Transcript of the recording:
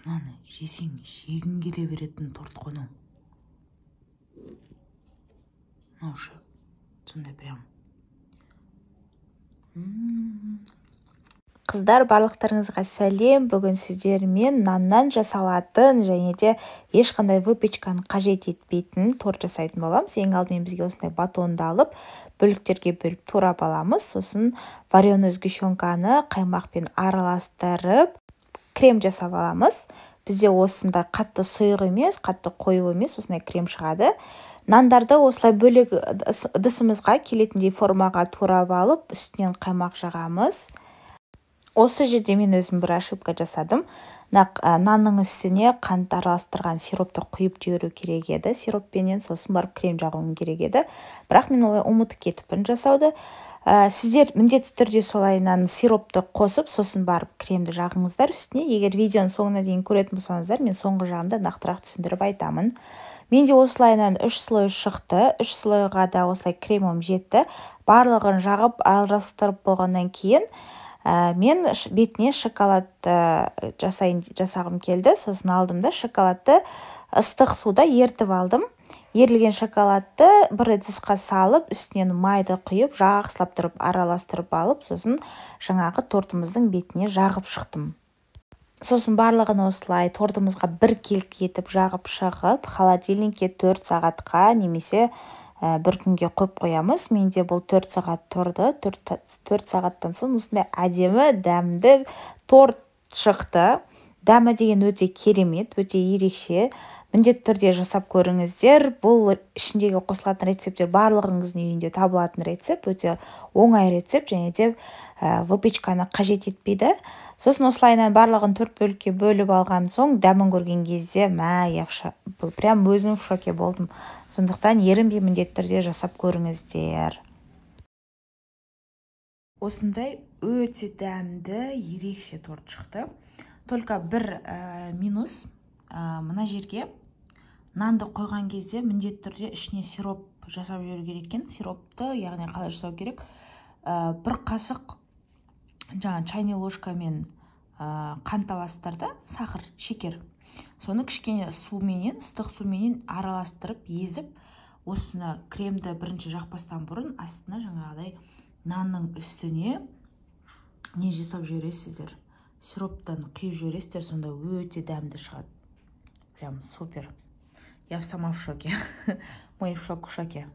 мынаны жесең жегің келе беретін торт қону. Уже сондай прям. Қыздар, барлықтарыңызға сәлем. Бүгін сіздермен наннан жасалатын және де ешқандай выпечканы қажет етпейтін торт жасайтын боламыз. Ең алдымен бізге осындай батонды алып, бөліктерге бөліп турап аламыз. Сосын вареный сгущенканы қаймақпен араластырып, крем жасап аламыз. Бізде осындай қатты сұйық емес, қатты қою емес, осындай крем шығады. Нандарды осылай бөлек ыдысымызға келетіндей формаға турап алып, үстінен қаймақ жағамыз. Осы жерде мен өзім бір ошибка жасадым. Нанның үстіне қант араластырған сиропты құйып жіберу керек еді. Сироппенен сосын барып крем жағуым керек еді. Бірақ мен олай ұмытып кетіппін жасауды. Сіздер міндетті түрде солай сиропты қосып, сосын барып кремді жағыңыздар үстіне. Егер видеоның соңына дейін көретін болсаңыздар, мен соңғы жағында нақтырақ түсіндіріп айтамын. Менде осылайынан 3 слой шықты. 3 слойға да осылай кремім жетті. Барлығын жағып араластырып болғаннан кейін мен бетіне шоколад жасағым келді. Сосын алдым да шоколадты ыстық суда ертіп алдым. Ерілген шоколадты бір ыдысқа салып, үстінен майды құйып, жақсылап тұрып араластырып алып, сосын жаңағы тортымыздың бетіне жағып шықтым. Сосын барлығын осылай тортымызға бір келкі етіп жағып шығып, холодильникке 4 сағатқа немесе бір күнге қойып қоямыз. Менде бұл 4 сағат тұрды. 4 сағаттан соң осындай әдемі дәмді торт шықты. Дәмі деген өте керемет, өте ерекше. Міндетті түрде жасап көріңіздер. Бұл ішіндегі қосылатын рецептер барлығыңыздың үйінде табылатын рецепт, өте оңай рецепт және де выпечканы қажет етпейді. Сосын осылайынан барлығын 4 бөлікке бөліп алған соң дәмін көрген кезде прям өзім в шоке болдым. Сондықтан ерінбей міндетті түрде жасап көріңіздер. Осындай өте дәмді, ерекше торт шықты. Только бір минус, мына жерге нанды қойған кезде міндетті түрде ішіне сироп жасап жіберу керек екен. Сиропты, яғни қалай жасау керек? Бір қасық чайный ложкамен қант аласыздар, сахар, шекер. Соны кішкене суменен, ыстық суменен араластырып, езіп, осыны кремді бірінші жақпастан бұрын астына жаңағыдай нанның үстіне не жасап жібересіздер? Сироптан құйып жібересіздер, сонда өте дәмді шығады. Прям супер. Я сама в шоке. Мой шок в шоке.